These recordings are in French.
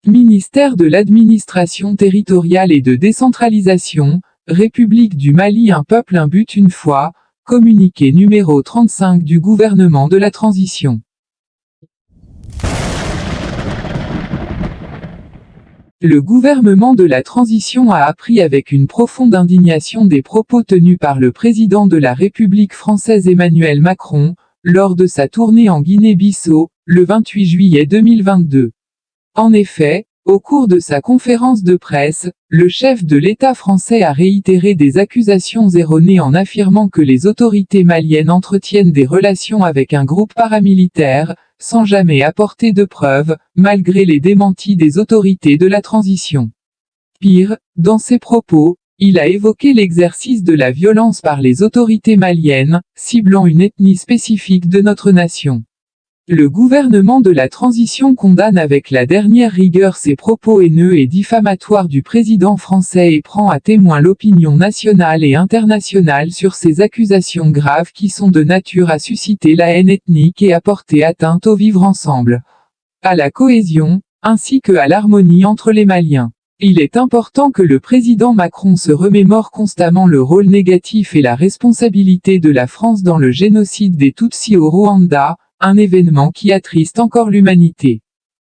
Ministère de l'Administration territoriale et de décentralisation, République du Mali, un peuple, un but, une foi, communiqué numéro 35 du gouvernement de la transition. Le gouvernement de la transition a appris avec une profonde indignation des propos tenus par le président de la République française Emmanuel Macron, lors de sa tournée en Guinée-Bissau, le 28 juillet 2022. En effet, au cours de sa conférence de presse, le chef de l'État français a réitéré des accusations erronées en affirmant que les autorités maliennes entretiennent des relations avec un groupe paramilitaire, sans jamais apporter de preuves, malgré les démentis des autorités de la transition. Pire, dans ses propos, il a évoqué l'exercice de la violence par les autorités maliennes, ciblant une ethnie spécifique de notre nation. Le gouvernement de la transition condamne avec la dernière rigueur ces propos haineux et diffamatoires du président français et prend à témoin l'opinion nationale et internationale sur ces accusations graves qui sont de nature à susciter la haine ethnique et à porter atteinte au vivre ensemble, à la cohésion, ainsi que à l'harmonie entre les Maliens. Il est important que le président Macron se remémore constamment le rôle négatif et la responsabilité de la France dans le génocide des Tutsis au Rwanda, un événement qui attriste encore l'humanité.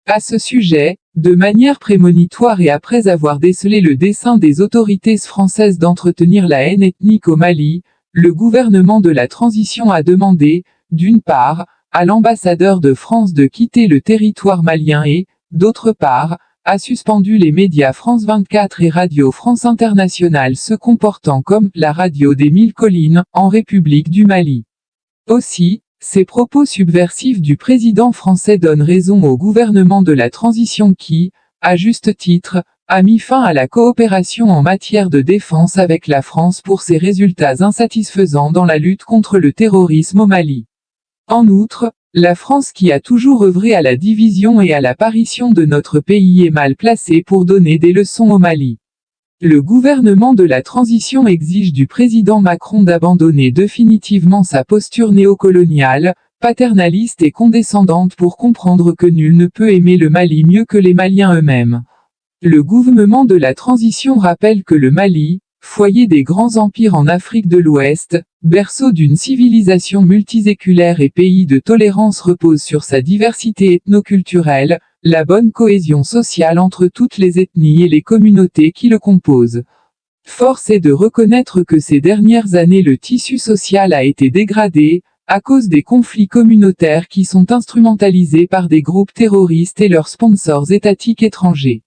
À ce sujet, de manière prémonitoire et après avoir décelé le dessein des autorités françaises d'entretenir la haine ethnique au Mali, le gouvernement de la transition a demandé, d'une part, à l'ambassadeur de France de quitter le territoire malien et, d'autre part, a suspendu les médias France 24 et Radio France Internationale se comportant comme la radio des Mille Collines, en République du Mali. Aussi, ces propos subversifs du président français donnent raison au gouvernement de la transition qui, à juste titre, a mis fin à la coopération en matière de défense avec la France pour ses résultats insatisfaisants dans la lutte contre le terrorisme au Mali. En outre, la France qui a toujours œuvré à la division et à l'apparition de notre pays est mal placée pour donner des leçons au Mali. Le gouvernement de la transition exige du président Macron d'abandonner définitivement sa posture néocoloniale, paternaliste et condescendante pour comprendre que nul ne peut aimer le Mali mieux que les Maliens eux-mêmes. Le gouvernement de la transition rappelle que le Mali, foyer des grands empires en Afrique de l'Ouest, berceau d'une civilisation multiséculaire et pays de tolérance, repose sur sa diversité ethnoculturelle, la bonne cohésion sociale entre toutes les ethnies et les communautés qui le composent. Force est de reconnaître que ces dernières années le tissu social a été dégradé, à cause des conflits communautaires qui sont instrumentalisés par des groupes terroristes et leurs sponsors étatiques étrangers.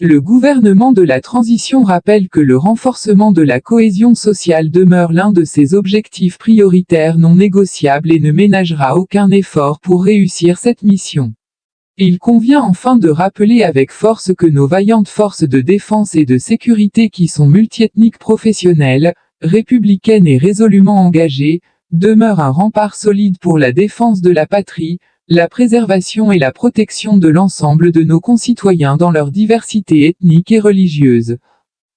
Le gouvernement de la transition rappelle que le renforcement de la cohésion sociale demeure l'un de ses objectifs prioritaires non négociables et ne ménagera aucun effort pour réussir cette mission. Il convient enfin de rappeler avec force que nos vaillantes forces de défense et de sécurité qui sont multiethniques, professionnelles, républicaines et résolument engagées, demeurent un rempart solide pour la défense de la patrie, la préservation et la protection de l'ensemble de nos concitoyens dans leur diversité ethnique et religieuse.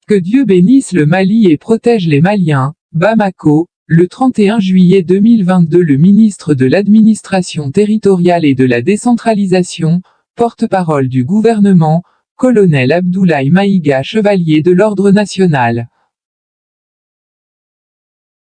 Que Dieu bénisse le Mali et protège les Maliens. Bamako, le 31 juillet 2022. Le ministre de l'Administration territoriale et de la décentralisation, porte-parole du gouvernement, colonel Abdoulaye Maïga, chevalier de l'Ordre national.